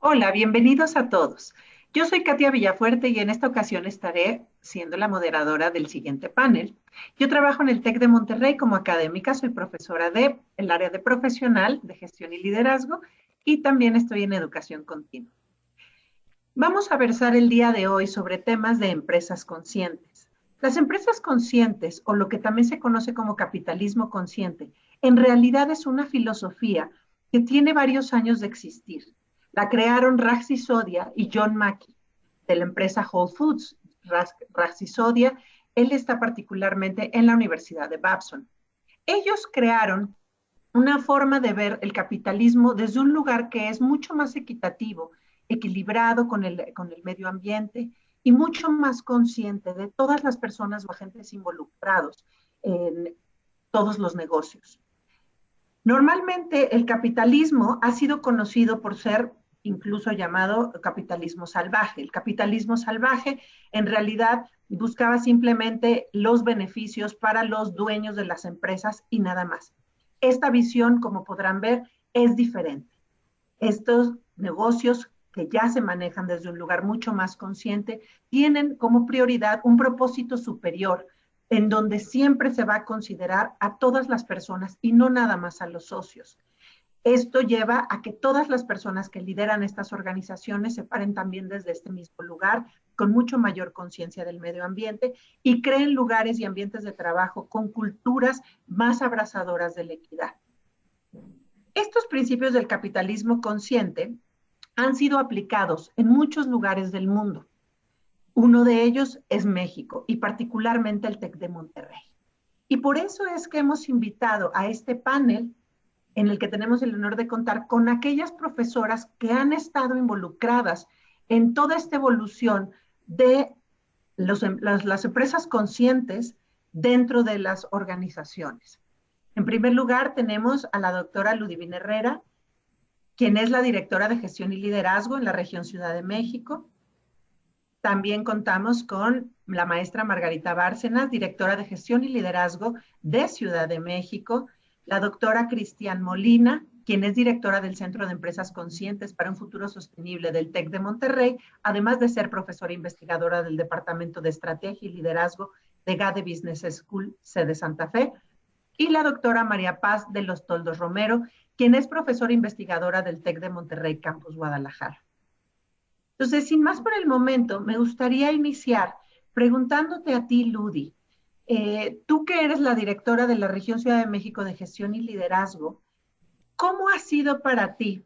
Hola, bienvenidos a todos. Yo soy Katia Villafuerte y en esta ocasión estaré siendo la moderadora del siguiente panel. Yo trabajo en el TEC de Monterrey como académica, soy profesora del área de profesional de gestión y liderazgo y también estoy en educación continua. Vamos a versar el día de hoy sobre temas de empresas conscientes. Las empresas conscientes, o lo que también se conoce como capitalismo consciente, en realidad es una filosofía que tiene varios años de existir. La crearon Raj Sisodia y John Mackey de la empresa Whole Foods. Raj Sisodia, él está particularmente en la Universidad de Babson. Ellos crearon una forma de ver el capitalismo desde un lugar que es mucho más equitativo, equilibrado con el medio ambiente y mucho más consciente de todas las personas o agentes involucrados en todos los negocios. Normalmente el capitalismo ha sido conocido por ser incluso llamado capitalismo salvaje. El capitalismo salvaje en realidad buscaba simplemente los beneficios para los dueños de las empresas y nada más. Esta visión, como podrán ver, es diferente. Estos negocios que ya se manejan desde un lugar mucho más consciente, tienen como prioridad un propósito superior en donde siempre se va a considerar a todas las personas y no nada más a los socios. Esto lleva a que todas las personas que lideran estas organizaciones se paren también desde este mismo lugar, con mucho mayor conciencia del medio ambiente y creen lugares y ambientes de trabajo con culturas más abrazadoras de la equidad. Estos principios del capitalismo consciente han sido aplicados en muchos lugares del mundo. Uno de ellos es México y particularmente el TEC de Monterrey. Y por eso es que hemos invitado a este panel en el que tenemos el honor de contar con aquellas profesoras que han estado involucradas en toda esta evolución de las empresas conscientes dentro de las organizaciones. En primer lugar, tenemos a la doctora Ludivina Herrera, quien es la directora de gestión y liderazgo en la región Ciudad de México. También contamos con la maestra Margarita Bárcenas, directora de gestión y liderazgo de Ciudad de México, la doctora Cristian Molina, quien es directora del Centro de Empresas Conscientes para un Futuro Sostenible del TEC de Monterrey, además de ser profesora investigadora del Departamento de Estrategia y Liderazgo de GADE Business School, sede Santa Fe, y la doctora María Paz de los Toldos Romero, quien es profesora investigadora del TEC de Monterrey, Campus Guadalajara. Entonces, sin más por el momento, me gustaría iniciar preguntándote a ti, Ludi, tú que eres la directora de la región Ciudad de México de Gestión y Liderazgo, ¿cómo ha sido para ti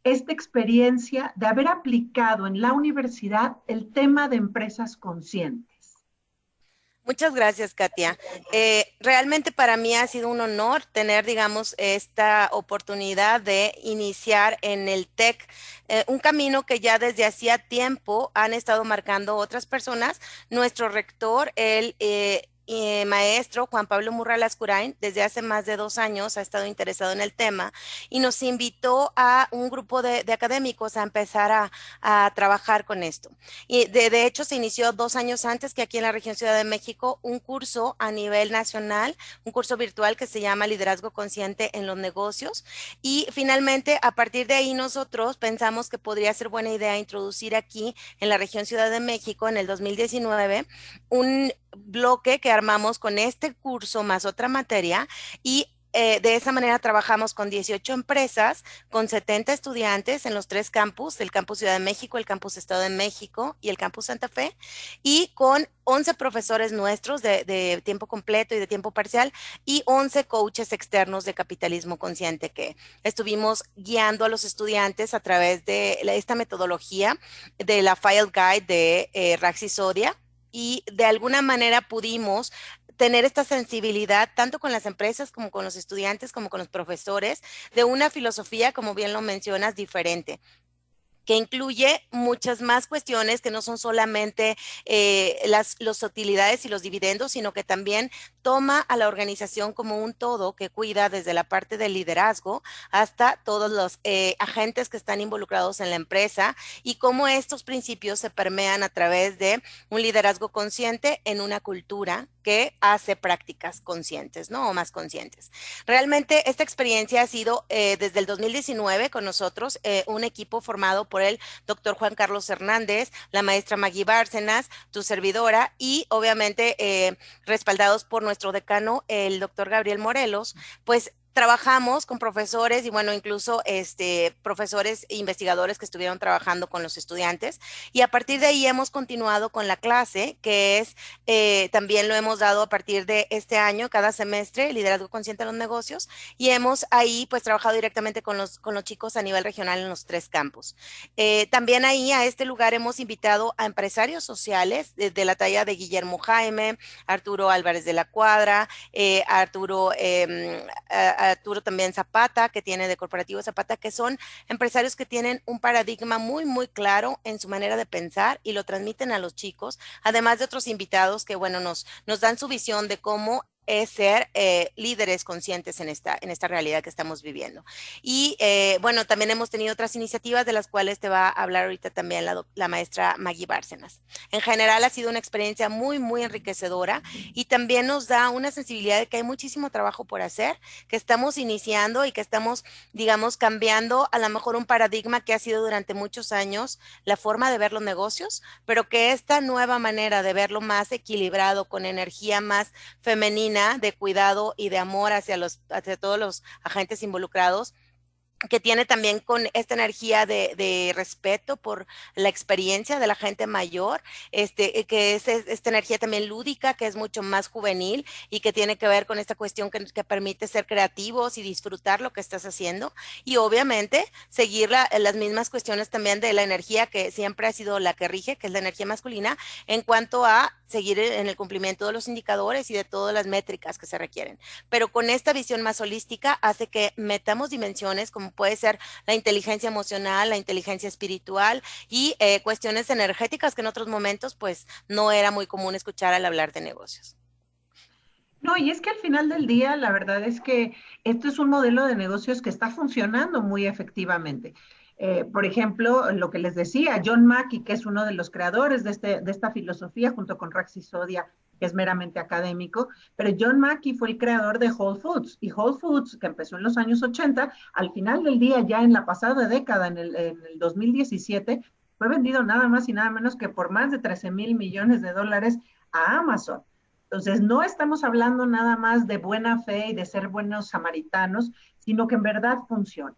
esta experiencia de haber aplicado en la universidad el tema de empresas conscientes? Muchas gracias, Katia. Realmente para mí ha sido un honor tener, digamos, esta oportunidad de iniciar en el TEC, un camino que ya desde hacía tiempo han estado marcando otras personas. Nuestro rector, el maestro Juan Pablo Murra Lascurain, desde hace más de 2 años ha estado interesado en el tema y nos invitó a un grupo de académicos a empezar a trabajar con esto. Y de hecho se inició 2 años antes que aquí en la región Ciudad de México un curso a nivel nacional, un curso virtual que se llama Liderazgo Consciente en los Negocios. Y finalmente, a partir de ahí nosotros pensamos que podría ser buena idea introducir aquí en la región Ciudad de México en el 2019 un bloque que armamos con este curso más otra materia y de esa manera trabajamos con 18 empresas, con 70 estudiantes en los 3 campus, el campus Ciudad de México, el campus Estado de México y el campus Santa Fe, y con 11 profesores nuestros de tiempo completo y de tiempo parcial y 11 coaches externos de capitalismo consciente que estuvimos guiando a los estudiantes a través de esta metodología de la File Guide de Raxi Sodia, y de alguna manera pudimos tener esta sensibilidad tanto con las empresas como con los estudiantes, como con los profesores, de una filosofía, como bien lo mencionas, diferente, que incluye muchas más cuestiones que no son solamente las utilidades y los dividendos, sino que también toma a la organización como un todo que cuida desde la parte del liderazgo hasta todos los agentes que están involucrados en la empresa y cómo estos principios se permean a través de un liderazgo consciente en una cultura que hace prácticas conscientes, ¿no? O más conscientes. Realmente esta experiencia ha sido desde el 2019 con nosotros un equipo formado por por el doctor Juan Carlos Hernández, la maestra Maggie Bárcenas, tu servidora, y obviamente respaldados por nuestro decano, el doctor Gabriel Morelos, pues trabajamos con profesores y bueno, incluso profesores e investigadores que estuvieron trabajando con los estudiantes, y a partir de ahí hemos continuado con la clase, que es, también lo hemos dado a partir de este año, cada semestre, liderazgo consciente de los negocios, y hemos ahí pues trabajado directamente con los chicos a nivel regional en los 3 campus. También ahí a este lugar hemos invitado a empresarios sociales de la talla de Guillermo Jaime, Arturo Álvarez de la Cuadra, Arturo también Zapata, que tiene de Corporativo Zapata, que son empresarios que tienen un paradigma muy, muy claro en su manera de pensar y lo transmiten a los chicos, además de otros invitados que, bueno, nos dan su visión de cómo es ser líderes conscientes en esta realidad que estamos viviendo. Y bueno, también hemos tenido otras iniciativas de las cuales te va a hablar ahorita también la maestra Maggie Bárcenas. En general ha sido una experiencia muy, muy enriquecedora y también nos da una sensibilidad de que hay muchísimo trabajo por hacer, que estamos iniciando y que estamos, digamos, cambiando a lo mejor un paradigma que ha sido durante muchos años la forma de ver los negocios, pero que esta nueva manera de verlo más equilibrado, con energía más femenina, de cuidado y de amor hacia todos los agentes involucrados, que tiene también con esta energía de respeto por la experiencia de la gente mayor, que es esta energía también lúdica, que es mucho más juvenil y que tiene que ver con esta cuestión que permite ser creativos y disfrutar lo que estás haciendo, y obviamente seguir las mismas cuestiones también de la energía que siempre ha sido la que rige, que es la energía masculina, en cuanto a seguir en el cumplimiento de los indicadores y de todas las métricas que se requieren. Pero con esta visión más holística hace que metamos dimensiones como puede ser la inteligencia emocional, la inteligencia espiritual y cuestiones energéticas que en otros momentos pues no era muy común escuchar al hablar de negocios. No, y es que al final del día, la verdad es que esto es un modelo de negocios que está funcionando muy efectivamente. Por ejemplo, lo que les decía, John Mackey, que es uno de los creadores de esta filosofía, junto con Raxi Sodia, que es meramente académico, pero John Mackey fue el creador de Whole Foods, y Whole Foods, que empezó en los años 80, al final del día, ya en la pasada década, en el 2017, fue vendido nada más y nada menos que por más de 13 mil millones de dólares a Amazon. Entonces, no estamos hablando nada más de buena fe y de ser buenos samaritanos, sino que en verdad funciona.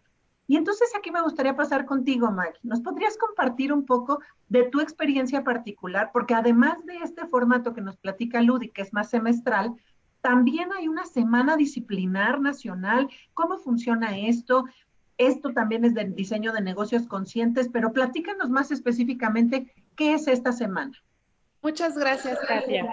Y entonces aquí me gustaría pasar contigo, Maggie. ¿Nos podrías compartir un poco de tu experiencia particular? Porque además de este formato que nos platica Ludi, que es más semestral, también hay una semana disciplinar nacional. ¿Cómo funciona esto? Esto también es del diseño de negocios conscientes, pero platícanos más específicamente qué es esta semana. Muchas gracias, Katia.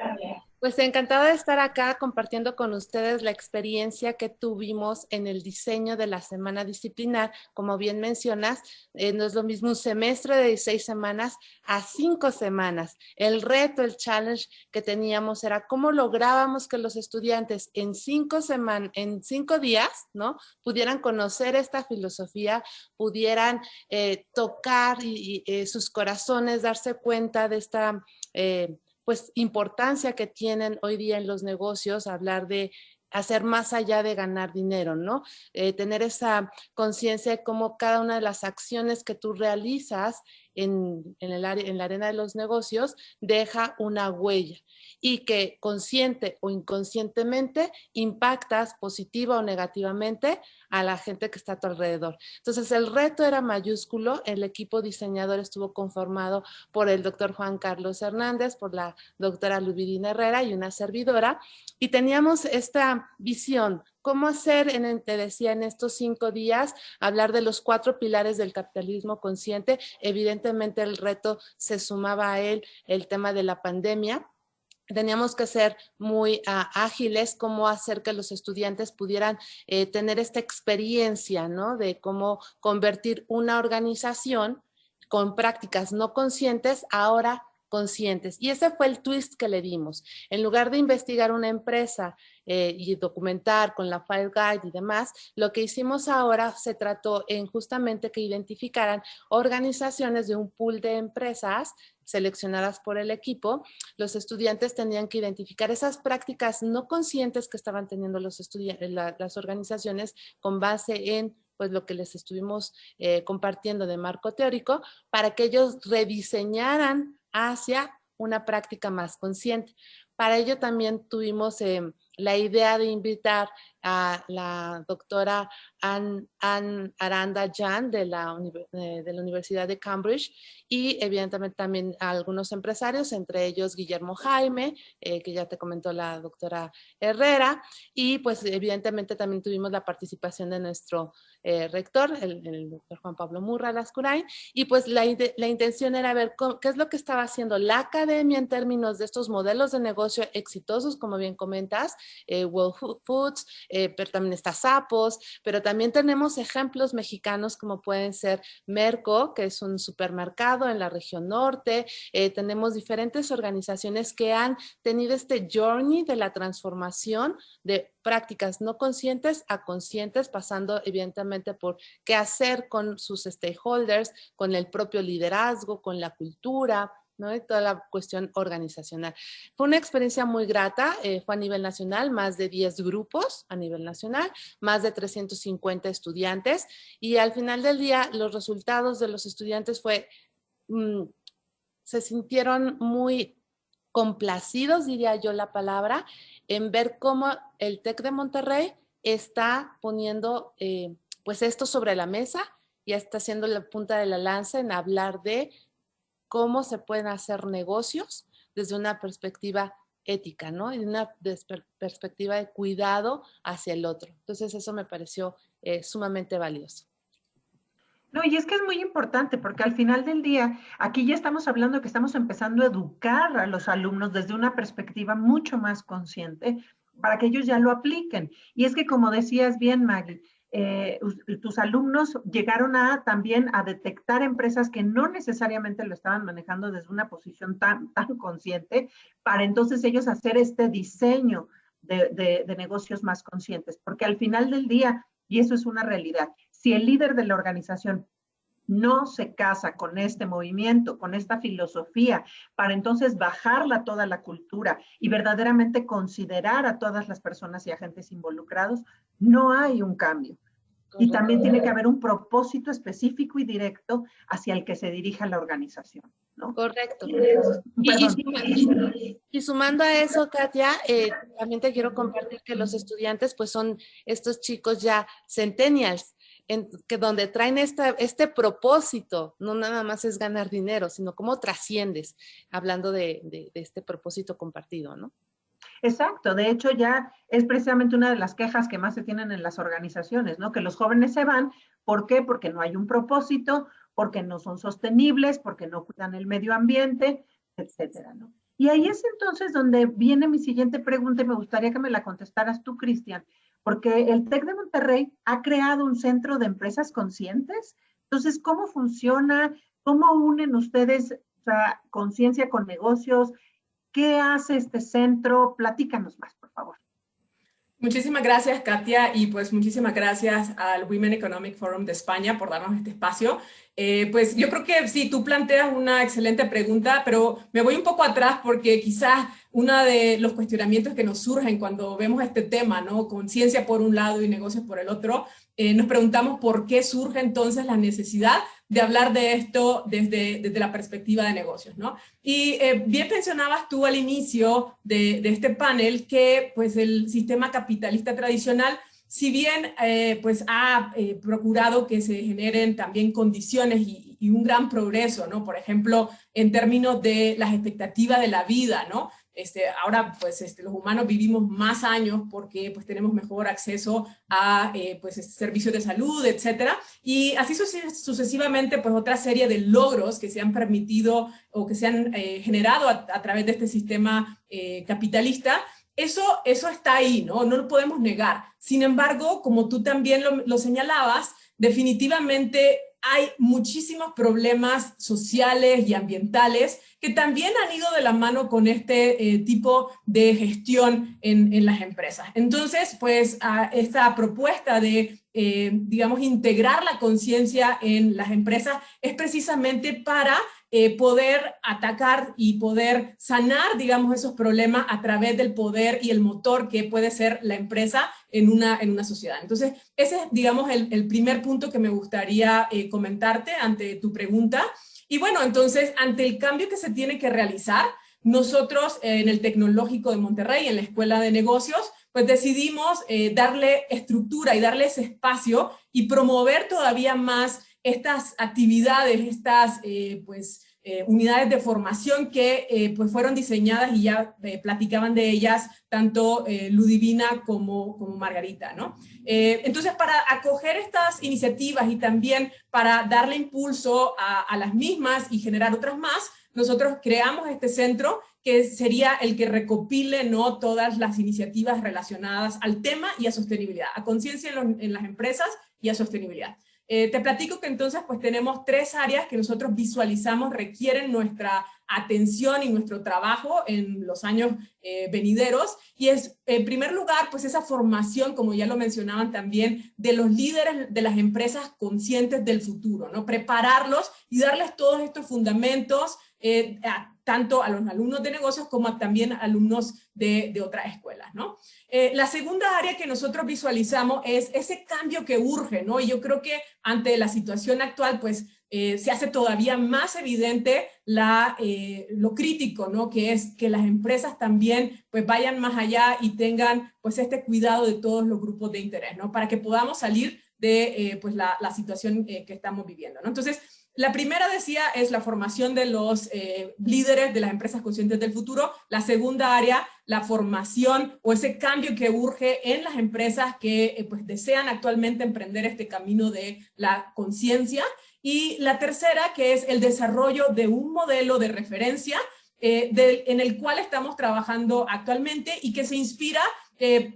Pues encantada de estar acá compartiendo con ustedes la experiencia que tuvimos en el diseño de la semana disciplinar. Como bien mencionas, no es lo mismo un semestre de 16 semanas a 5 semanas. El reto, el challenge que teníamos era cómo lográbamos que los estudiantes en 5 días, ¿no?, pudieran conocer esta filosofía, pudieran tocar sus corazones, darse cuenta de esta pues importancia que tienen hoy día en los negocios, hablar de hacer más allá de ganar dinero, ¿no? Tener esa conciencia de cómo cada una de las acciones que tú realizas en la arena de los negocios deja una huella y que consciente o inconscientemente impactas positiva o negativamente a la gente que está a tu alrededor. Entonces el reto era mayúsculo, el equipo diseñador estuvo conformado por el doctor Juan Carlos Hernández, por la doctora Luvidina Herrera y una servidora, y teníamos esta visión, cómo hacer, te decía, en estos 5 días, hablar de los 4 pilares del capitalismo consciente. Evidentemente el reto se sumaba a él el tema de la pandemia. Teníamos que ser muy ágiles, cómo hacer que los estudiantes pudieran tener esta experiencia, ¿no?, de cómo convertir una organización con prácticas no conscientes ahora conscientes. Y ese fue el twist que le dimos. En lugar de investigar una empresa y documentar con la File Guide y demás, lo que hicimos ahora se trató en justamente que identificaran organizaciones de un pool de empresas seleccionadas por el equipo. Los estudiantes tenían que identificar esas prácticas no conscientes que estaban teniendo los estudiantes, las organizaciones, con base en pues lo que les estuvimos compartiendo de marco teórico, para que ellos rediseñaran hacia una práctica más consciente. Para ello también tuvimos la idea de invitar a la doctora Ann Aranda Jan de la Universidad de Cambridge y evidentemente también a algunos empresarios, entre ellos Guillermo Jaime, que ya te comentó la doctora Herrera, y pues evidentemente también tuvimos la participación de nuestro rector, el doctor Juan Pablo Murra Lascurain, y pues la intención era ver qué es lo que estaba haciendo la academia en términos de estos modelos de negocio exitosos, como bien comentas, World Foods, pero también está Zappos, pero también tenemos ejemplos mexicanos como pueden ser Merco, que es un supermercado en la región norte, tenemos diferentes organizaciones que han tenido este journey de la transformación de prácticas no conscientes a conscientes, pasando evidentemente por qué hacer con sus stakeholders, con el propio liderazgo, con la cultura, ¿no? Y toda la cuestión organizacional. Fue una experiencia muy grata, fue a nivel nacional, más de 10 grupos a nivel nacional, más de 350 estudiantes, y al final del día los resultados de los estudiantes se sintieron muy complacidos, diría yo la palabra, en ver cómo el TEC de Monterrey está poniendo pues esto sobre la mesa y está haciendo la punta de la lanza en hablar de cómo se pueden hacer negocios desde una perspectiva ética, ¿no? Y una perspectiva de cuidado hacia el otro. Entonces eso me pareció sumamente valioso. No, y es que es muy importante porque al final del día, aquí ya estamos hablando que estamos empezando a educar a los alumnos desde una perspectiva mucho más consciente para que ellos ya lo apliquen. Y es que como decías bien, Maggie, tus alumnos llegaron también a detectar empresas que no necesariamente lo estaban manejando desde una posición tan consciente, para entonces ellos hacer este diseño de negocios más conscientes, porque al final del día, y eso es una realidad, si el líder de la organización no se casa con este movimiento, con esta filosofía, para entonces bajarla toda la cultura y verdaderamente considerar a todas las personas y agentes involucrados, no hay un cambio. Correcto. Y también tiene que haber un propósito específico y directo hacia el que se dirija la organización, ¿no? Correcto. Y sumando a eso, Katia, también te quiero compartir que los estudiantes pues son estos chicos ya centennials, donde traen este propósito, no nada más es ganar dinero, sino cómo trasciendes, hablando de este propósito compartido, ¿no? Exacto, de hecho ya es precisamente una de las quejas que más se tienen en las organizaciones, ¿no? Que los jóvenes se van, ¿por qué? Porque no hay un propósito, porque no son sostenibles, porque no cuidan el medio ambiente, etcétera, ¿no? Y ahí es entonces donde viene mi siguiente pregunta y me gustaría que me la contestaras tú, Cristian, porque el TEC de Monterrey ha creado un centro de empresas conscientes. Entonces, ¿cómo funciona? ¿Cómo unen ustedes, o sea, conciencia con negocios? ¿Qué hace este centro? Platícanos más, por favor. Muchísimas gracias, Katia, y pues muchísimas gracias al Women Economic Forum de España por darnos este espacio. Pues yo creo que sí, tú planteas una excelente pregunta, pero me voy un poco atrás porque quizás uno de los cuestionamientos que nos surgen cuando vemos este tema, ¿no? Conciencia por un lado y negocios por el otro, nos preguntamos por qué surge entonces la necesidad de hablar de esto desde la perspectiva de negocios, ¿no? Y bien mencionabas tú al inicio de este panel que pues el sistema capitalista tradicional, si bien pues ha procurado que se generen también condiciones y un gran progreso, ¿no? Por ejemplo, en términos de las expectativas de la vida, ¿no? Ahora pues los humanos vivimos más años porque pues tenemos mejor acceso a pues servicios de salud, etcétera, y así sucesivamente pues otra serie de logros que se han permitido o que se han generado a través de este sistema capitalista. Eso está ahí, ¿no? No lo podemos negar. Sin embargo, como tú también lo señalabas, definitivamente hay muchísimos problemas sociales y ambientales que también han ido de la mano con este tipo de gestión en las empresas. Entonces, pues esta propuesta de digamos, integrar la conciencia en las empresas es precisamente para poder atacar y poder sanar, digamos, esos problemas a través del poder y el motor que puede ser la empresa en una sociedad. Entonces, ese es, digamos, el primer punto que me gustaría comentarte ante tu pregunta. Y bueno, entonces, ante el cambio que se tiene que realizar, nosotros en el Tecnológico de Monterrey, en la Escuela de Negocios, pues decidimos darle estructura y darle ese espacio y promover todavía más estas actividades, estas unidades de formación que pues fueron diseñadas y ya platicaban de ellas tanto Ludivina como Margarita, ¿no? Entonces, para acoger estas iniciativas y también para darle impulso a las mismas y generar otras más, nosotros creamos este centro que sería el que recopile, ¿no?, todas las iniciativas relacionadas al tema y a sostenibilidad, a conciencia en las empresas y a sostenibilidad. Te platico que entonces pues tenemos 3 áreas que nosotros visualizamos requieren nuestra atención y nuestro trabajo en los años venideros, y es, en primer lugar, pues esa formación, como ya lo mencionaban también, de los líderes de las empresas conscientes del futuro, ¿no? Prepararlos y darles todos estos fundamentos, tanto a los alumnos de negocios como también a alumnos de otras escuelas, ¿no? La segunda área que nosotros visualizamos es ese cambio que urge, ¿no? Y yo creo que ante la situación actual, pues, se hace todavía más evidente lo crítico, ¿no?, que es que las empresas también pues vayan más allá y tengan pues este cuidado de todos los grupos de interés, ¿no?, para que podamos salir de pues la situación que estamos viviendo, ¿no? Entonces, la primera, decía, es la formación de los líderes de las empresas conscientes del futuro. La segunda área, la formación o ese cambio que urge en las empresas que pues desean actualmente emprender este camino de la conciencia. Y la tercera, que es el desarrollo de un modelo de referencia en el cual estamos trabajando actualmente y que se inspira,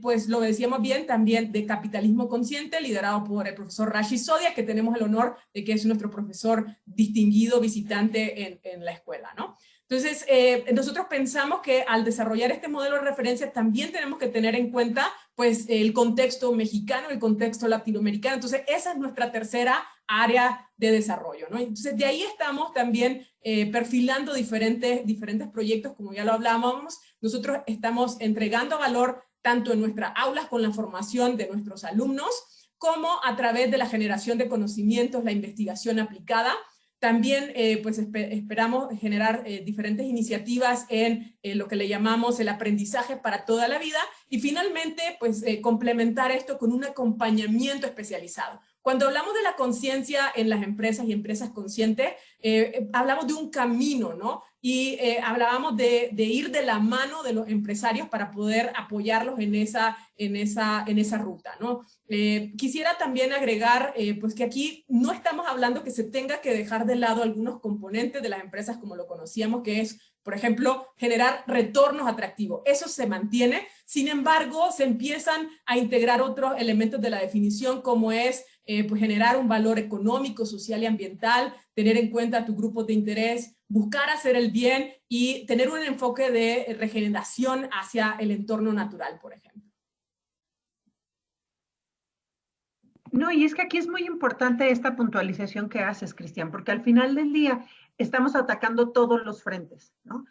pues lo decíamos bien, también de capitalismo consciente, liderado por el profesor Rashid Zodia, que tenemos el honor de que es nuestro profesor distinguido visitante en la escuela, ¿no? Entonces, nosotros pensamos que al desarrollar este modelo de referencia también tenemos que tener en cuenta pues el contexto mexicano, el contexto latinoamericano. Entonces, esa es nuestra tercera área de desarrollo, ¿no? Entonces, de ahí estamos también perfilando diferentes proyectos, como ya lo hablábamos. Nosotros estamos entregando valor tanto en nuestras aulas con la formación de nuestros alumnos, como a través de la generación de conocimientos, la investigación aplicada. También pues esperamos generar diferentes iniciativas en lo que le llamamos el aprendizaje para toda la vida, y finalmente pues complementar esto con un acompañamiento especializado. Cuando hablamos de la conciencia en las empresas y empresas conscientes, hablamos de un camino, ¿no? Y hablábamos de ir de la mano de los empresarios para poder apoyarlos en esa ruta, ¿no? Quisiera también agregar pues que aquí no estamos hablando que se tenga que dejar de lado algunos componentes de las empresas como lo conocíamos, que es, por ejemplo, generar retornos atractivos. Eso se mantiene. Sin embargo, se empiezan a integrar otros elementos de la definición, como es pues generar un valor económico, social y ambiental, tener en cuenta tu grupo de interés, buscar hacer el bien y tener un enfoque de regeneración hacia el entorno natural, por ejemplo. No, y es que aquí es muy importante esta puntualización que haces, Cristian, porque al final del día estamos atacando todos los frentes, ¿no?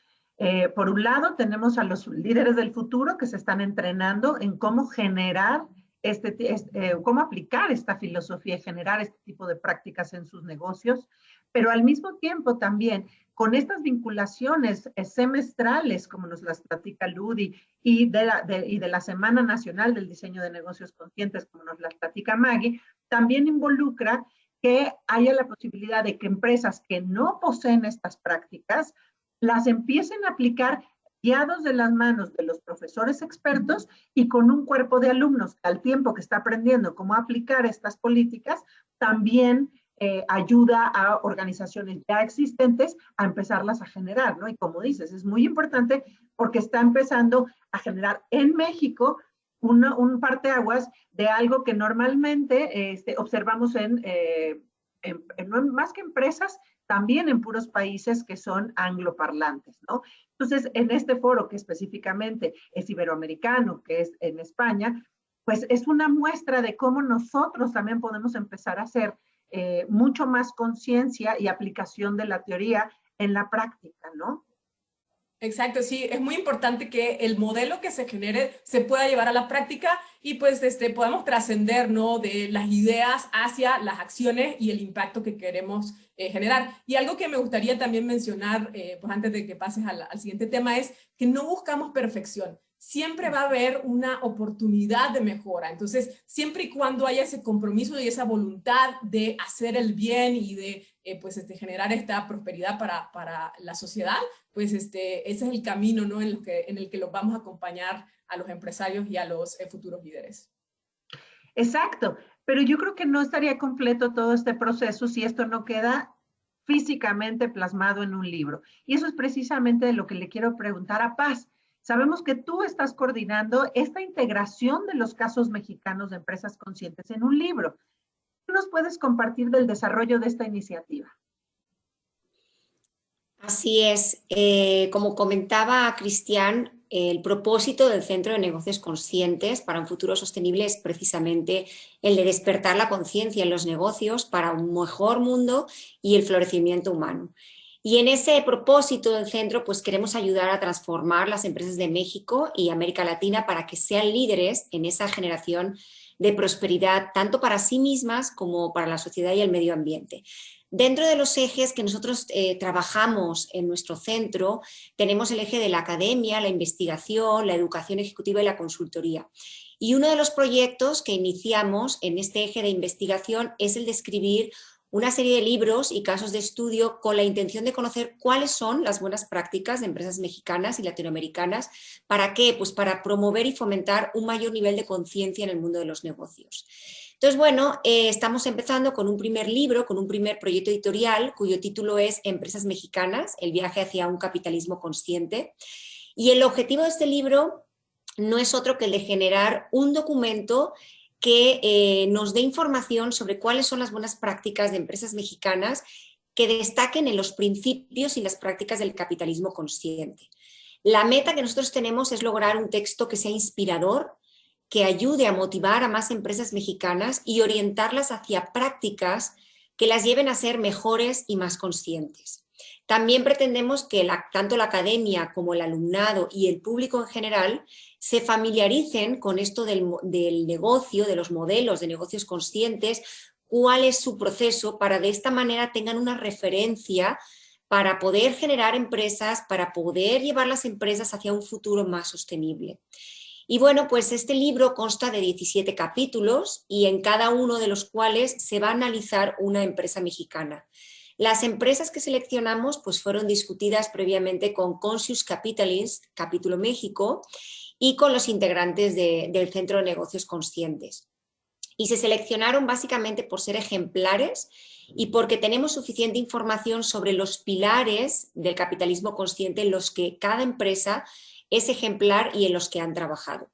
Por un lado, tenemos a los líderes del futuro que se están entrenando en cómo generar cómo aplicar esta filosofía y generar este tipo de prácticas en sus negocios, pero al mismo tiempo también con estas vinculaciones semestrales, como nos las platica Ludi, y de la Semana Nacional del Diseño de Negocios Conscientes, como nos las platica Maggie, también involucra que haya la posibilidad de que empresas que no poseen estas prácticas las empiecen a aplicar guiados de las manos de los profesores expertos y con un cuerpo de alumnos que al tiempo que está aprendiendo cómo aplicar estas políticas, también ayuda a organizaciones ya existentes a empezarlas a generar, ¿no? Y como dices, es muy importante porque está empezando a generar en México un parteaguas de algo que normalmente observamos más que empresas, también en puros países que son angloparlantes, ¿no? Entonces, en este foro que específicamente es iberoamericano, que es en España, pues es una muestra de cómo nosotros también podemos empezar a hacer mucho más conciencia y aplicación de la teoría en la práctica, ¿no? Exacto, sí, es muy importante que el modelo que se genere se pueda llevar a la práctica y pues podamos trascender, ¿no?, de las ideas hacia las acciones y el impacto que queremos generar. Y algo que me gustaría también mencionar, pues antes de que pases al siguiente tema, es que no buscamos perfección. Siempre va a haber una oportunidad de mejora. Entonces, siempre y cuando haya ese compromiso y esa voluntad de hacer el bien y de generar esta prosperidad para la sociedad, pues ese es el camino, ¿no?, en el que los vamos a acompañar a los empresarios y a los futuros líderes. Exacto, pero yo creo que no estaría completo todo este proceso si esto no queda físicamente plasmado en un libro. Y eso es precisamente de lo que le quiero preguntar a Paz. Sabemos que tú estás coordinando esta integración de los casos mexicanos de empresas conscientes en un libro. ¿Qué nos puedes compartir del desarrollo de esta iniciativa? Así es. Como comentaba Cristian, el propósito del Centro de Negocios Conscientes para un futuro sostenible es precisamente el de despertar la conciencia en los negocios para un mejor mundo y el florecimiento humano. Y en ese propósito del centro, pues queremos ayudar a transformar las empresas de México y América Latina para que sean líderes en esa generación de prosperidad, tanto para sí mismas como para la sociedad y el medio ambiente. Dentro de los ejes que nosotros trabajamos en nuestro centro, tenemos el eje de la academia, la investigación, la educación ejecutiva y la consultoría. Y uno de los proyectos que iniciamos en este eje de investigación es el de escribir una serie de libros y casos de estudio con la intención de conocer cuáles son las buenas prácticas de empresas mexicanas y latinoamericanas. ¿Para qué? Pues para promover y fomentar un mayor nivel de conciencia en el mundo de los negocios. Entonces, bueno, estamos empezando con un primer libro, con un primer proyecto editorial, cuyo título es Empresas Mexicanas, el viaje hacia un capitalismo consciente. Y el objetivo de este libro no es otro que el de generar un documento que nos dé información sobre cuáles son las buenas prácticas de empresas mexicanas que destaquen en los principios y las prácticas del capitalismo consciente. La meta que nosotros tenemos es lograr un texto que sea inspirador, que ayude a motivar a más empresas mexicanas y orientarlas hacia prácticas que las lleven a ser mejores y más conscientes. También pretendemos que tanto la academia como el alumnado y el público en general se familiaricen con esto del negocio, de los modelos de negocios conscientes, cuál es su proceso, para de esta manera tengan una referencia para poder generar empresas, para poder llevar las empresas hacia un futuro más sostenible. Y bueno, pues este libro consta de 17 capítulos y en cada uno de los cuales se va a analizar una empresa mexicana. Las empresas que seleccionamos pues fueron discutidas previamente con Conscious Capitalist, Capítulo México, y con los integrantes del Centro de Negocios Conscientes. Y se seleccionaron básicamente por ser ejemplares y porque tenemos suficiente información sobre los pilares del capitalismo consciente en los que cada empresa es ejemplar y en los que han trabajado.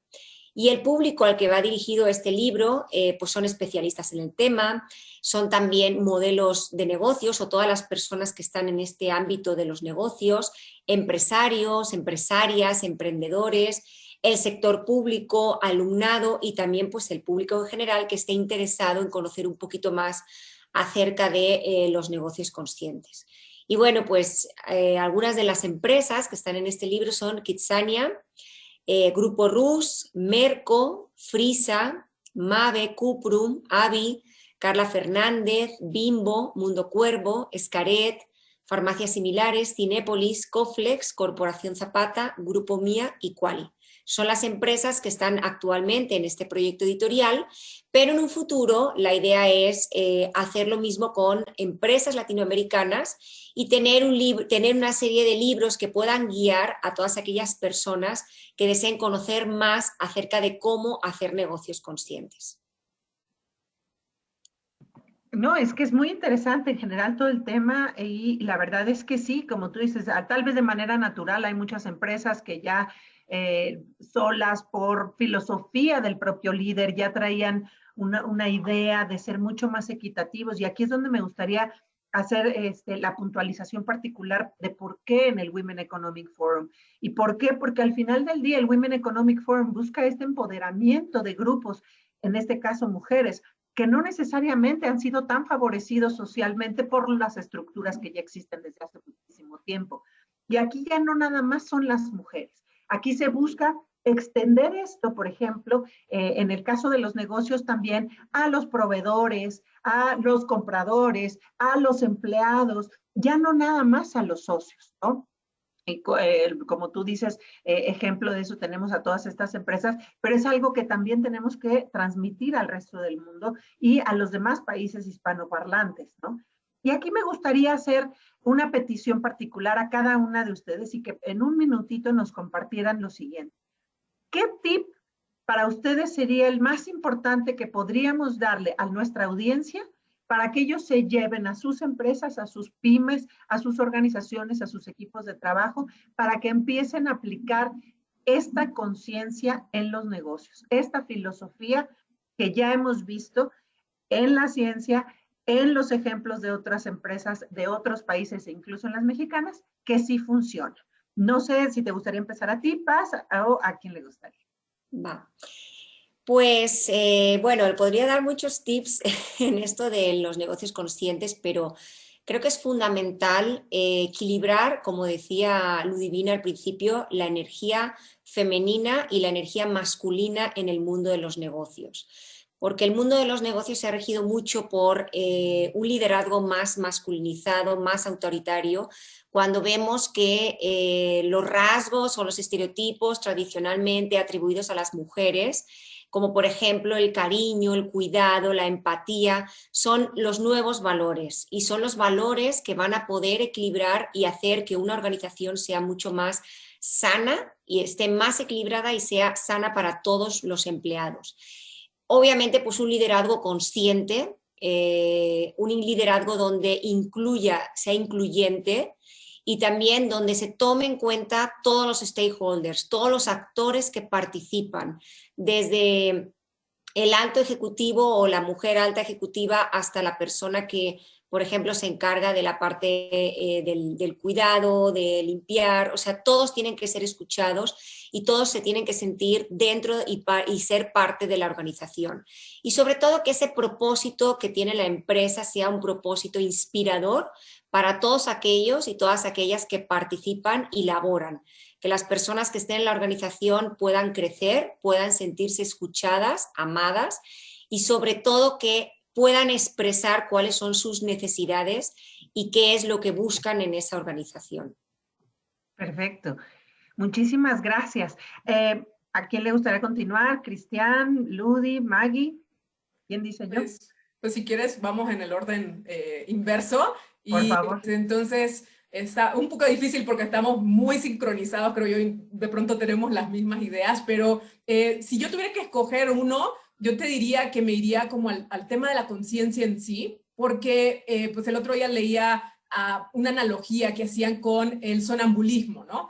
Y el público al que va dirigido este libro pues son especialistas en el tema, son también modelos de negocios o todas las personas que están en este ámbito de los negocios, empresarios, empresarias, emprendedores, el sector público, alumnado y también pues el público en general que esté interesado en conocer un poquito más acerca de los negocios conscientes. Y bueno, pues algunas de las empresas que están en este libro son Kitsania, Grupo Rus, Merco, Frisa, Mave, Cuprum, Avi, Carla Fernández, Bimbo, Mundo Cuervo, Escaret, Farmacias Similares, Cinépolis, Coflex, Corporación Zapata, Grupo Mía y Quali. Son las empresas que están actualmente en este proyecto editorial, pero en un futuro la idea es hacer lo mismo con empresas latinoamericanas y tener una serie de libros que puedan guiar a todas aquellas personas que deseen conocer más acerca de cómo hacer negocios conscientes. No, es que es muy interesante en general todo el tema y la verdad es que sí, como tú dices, tal vez de manera natural hay muchas empresas que ya solas por filosofía del propio líder ya traían una idea de ser mucho más equitativos y aquí es donde me gustaría hacer la puntualización particular de por qué en el Women Economic Forum. ¿Y por qué? Porque al final del día el Women Economic Forum busca este empoderamiento de grupos, en este caso mujeres, que no necesariamente han sido tan favorecidos socialmente por las estructuras que ya existen desde hace muchísimo tiempo. Y aquí ya no nada más son las mujeres. Aquí se busca extender esto, por ejemplo, en el caso de los negocios también, a los proveedores, a los compradores, a los empleados, ya no nada más a los socios, ¿no? Y como tú dices, ejemplo de eso tenemos a todas estas empresas, pero es algo que también tenemos que transmitir al resto del mundo y a los demás países hispanoparlantes, ¿no? Y aquí me gustaría hacer una petición particular a cada una de ustedes y que en un minutito nos compartieran lo siguiente. ¿Qué tip para ustedes sería el más importante que podríamos darle a nuestra audiencia para que ellos se lleven a sus empresas, a sus pymes, a sus organizaciones, a sus equipos de trabajo, para que empiecen a aplicar esta conciencia en los negocios, esta filosofía que ya hemos visto en la ciencia, en los ejemplos de otras empresas de otros países e incluso en las mexicanas, que sí funciona? No sé si te gustaría empezar a ti, Paz, o a quién le gustaría. Va. Pues bueno, podría dar muchos tips en esto de los negocios conscientes, pero creo que es fundamental equilibrar, como decía Ludivina al principio, la energía femenina y la energía masculina en el mundo de los negocios. Porque el mundo de los negocios se ha regido mucho por un liderazgo más masculinizado, más autoritario, cuando vemos que los rasgos o los estereotipos tradicionalmente atribuidos a las mujeres, como por ejemplo el cariño, el cuidado, la empatía, son los nuevos valores y son los valores que van a poder equilibrar y hacer que una organización sea mucho más sana y esté más equilibrada y sea sana para todos los empleados. Obviamente, pues un liderazgo consciente, un liderazgo donde sea incluyente y también donde se tome en cuenta todos los stakeholders, todos los actores que participan, desde el alto ejecutivo o la mujer alta ejecutiva hasta la persona que, por ejemplo, se encarga de la parte del cuidado, de limpiar. O sea, todos tienen que ser escuchados y todos se tienen que sentir dentro y ser parte de la organización. Y sobre todo que ese propósito que tiene la empresa sea un propósito inspirador para todos aquellos y todas aquellas que participan y laboran. Que las personas que estén en la organización puedan crecer, puedan sentirse escuchadas, amadas y sobre todo que puedan expresar cuáles son sus necesidades y qué es lo que buscan en esa organización. Perfecto. Muchísimas gracias. ¿A quién le gustaría continuar? Cristian, Ludi, Maggie. ¿Quién dice yo? Pues si quieres, vamos en el orden inverso. Por favor. Entonces está un poco difícil porque estamos muy sincronizados, creo yo, y de pronto tenemos las mismas ideas, pero si yo tuviera que escoger uno, yo te diría que me iría como al tema de la conciencia en sí, porque pues el otro día leía una analogía que hacían con el sonambulismo, ¿no?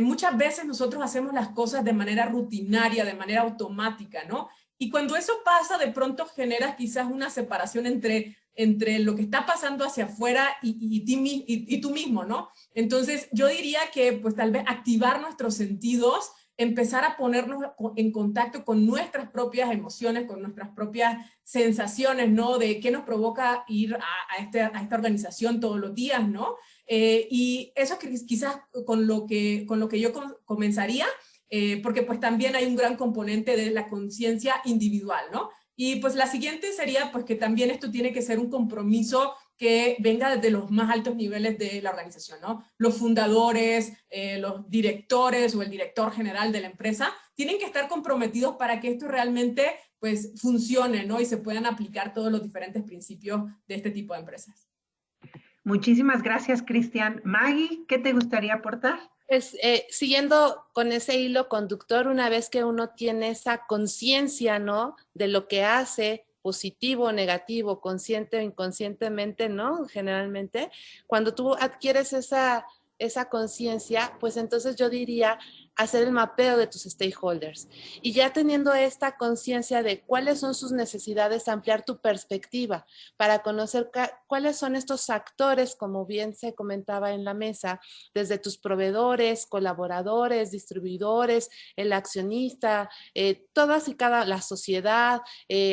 Muchas veces nosotros hacemos las cosas de manera rutinaria, de manera automática, ¿no? Y cuando eso pasa, de pronto generas quizás una separación entre lo que está pasando hacia afuera y tú mismo, ¿no? Entonces yo diría que pues tal vez activar nuestros sentidos, empezar a ponernos en contacto con nuestras propias emociones, con nuestras propias sensaciones, ¿no? De qué nos provoca ir a esta organización todos los días, ¿no? Y eso es quizás con lo que yo comenzaría, porque pues también hay un gran componente de la conciencia individual, ¿no? Y pues la siguiente sería pues que también esto tiene que ser un compromiso que venga desde los más altos niveles de la organización, ¿no? Los fundadores, los directores o el director general de la empresa tienen que estar comprometidos para que esto realmente pues funcione, ¿no? Y se puedan aplicar todos los diferentes principios de este tipo de empresas. Muchísimas gracias, Cristian. Maggie, ¿qué te gustaría aportar? Pues, siguiendo con ese hilo conductor, una vez que uno tiene esa conciencia, ¿no? De lo que hace, positivo o negativo, consciente o inconscientemente, ¿no? Generalmente, cuando tú adquieres esa conciencia, pues entonces yo diría hacer el mapeo de tus stakeholders. Y ya teniendo esta conciencia de cuáles son sus necesidades, ampliar tu perspectiva para conocer cuáles son estos actores, como bien se comentaba en la mesa, desde tus proveedores, colaboradores, distribuidores, el accionista, todas y cada, la sociedad,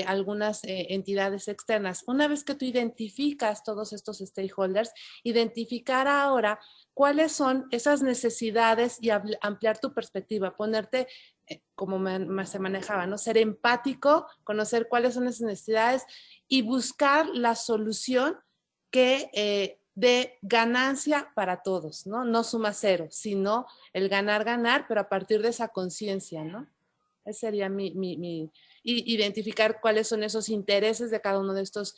algunas entidades externas. Una vez que tú identificas todos estos stakeholders, identificar ahora cuáles son esas necesidades y ampliar tu perspectiva, ponerte, como se manejaba, ¿no? Ser empático, conocer cuáles son esas necesidades y buscar la solución que dé ganancia para todos, ¿no? No suma cero, sino el ganar, pero a partir de esa conciencia, ¿no? Ese sería identificar cuáles son esos intereses de cada uno de estos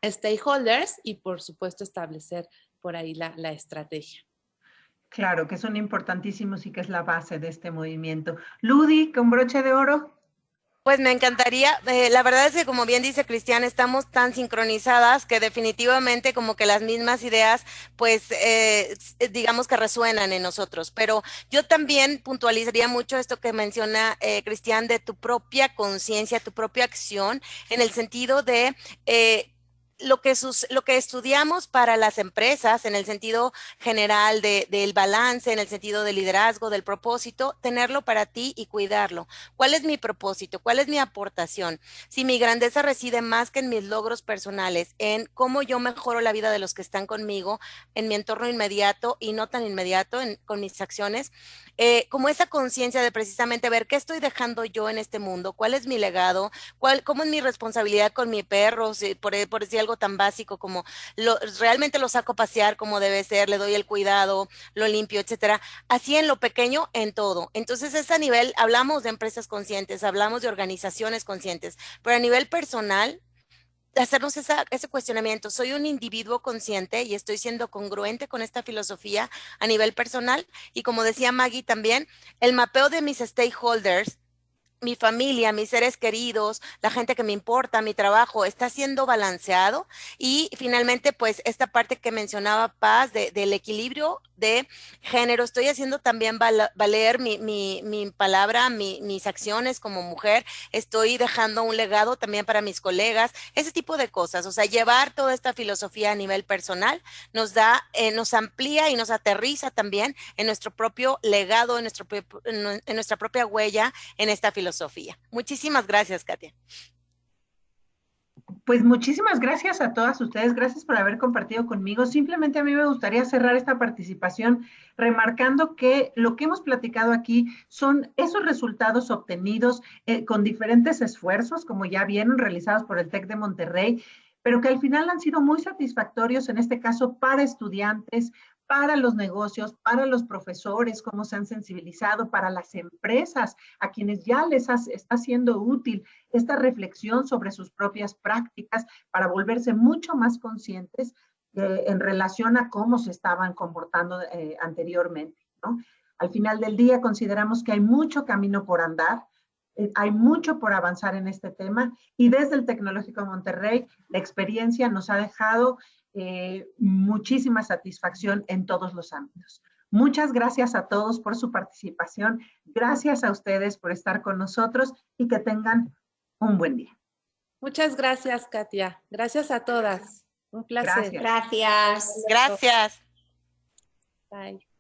stakeholders y, por supuesto, establecer por ahí la estrategia. Claro, que son importantísimos y que es la base de este movimiento. Ludi, con broche de oro. Pues me encantaría, la verdad es que como bien dice Cristian, estamos tan sincronizadas que definitivamente como que las mismas ideas, pues digamos que resuenan en nosotros, pero yo también puntualizaría mucho esto que menciona Cristian de tu propia conciencia, tu propia acción, en el sentido de lo que estudiamos para las empresas en el sentido general del balance, en el sentido del liderazgo, del propósito, tenerlo para ti y cuidarlo. ¿Cuál es mi propósito? ¿Cuál es mi aportación? Si mi grandeza reside más que en mis logros personales, en cómo yo mejoro la vida de los que están conmigo, en mi entorno inmediato y no tan inmediato, con mis acciones, como esa conciencia de precisamente ver qué estoy dejando yo en este mundo, cuál es mi legado, cómo es mi responsabilidad con mi perro, por decir algo tan básico como realmente lo saco a pasear como debe ser, le doy el cuidado, lo limpio, etcétera. Así en lo pequeño, en todo. Entonces, es a nivel, hablamos de empresas conscientes, hablamos de organizaciones conscientes, pero a nivel personal, hacernos ese cuestionamiento. ¿Soy un individuo consciente y estoy siendo congruente con esta filosofía a nivel personal? Y como decía Maggie también, el mapeo de mis stakeholders, mi familia, mis seres queridos, la gente que me importa, mi trabajo, está siendo balanceado. Y finalmente, pues esta parte que mencionaba Paz del equilibrio de género, estoy haciendo también valer mi palabra, mis acciones como mujer, estoy dejando un legado también para mis colegas, ese tipo de cosas. O sea, llevar toda esta filosofía a nivel personal nos nos amplía y nos aterriza también en nuestro propio legado, en nuestra propia huella en esta filosofía. Muchísimas gracias, Katia. Pues muchísimas gracias a todas ustedes, gracias por haber compartido conmigo. Simplemente a mí me gustaría cerrar esta participación remarcando que lo que hemos platicado aquí son esos resultados obtenidos con diferentes esfuerzos, como ya vieron, realizados por el TEC de Monterrey, pero que al final han sido muy satisfactorios, en este caso para estudiantes, para los negocios, para los profesores, cómo se han sensibilizado, para las empresas, a quienes ya les está siendo útil esta reflexión sobre sus propias prácticas para volverse mucho más conscientes en relación a cómo se estaban comportando anteriormente, ¿no? Al final del día consideramos que hay mucho camino por andar, hay mucho por avanzar en este tema y desde el Tecnológico de Monterrey la experiencia nos ha dejado muchísima satisfacción en todos los ámbitos. Muchas gracias a todos por su participación. Gracias a ustedes por estar con nosotros y que tengan un buen día. Muchas gracias, Katia. Gracias a todas. Un placer. Gracias. Gracias. Gracias. Bye.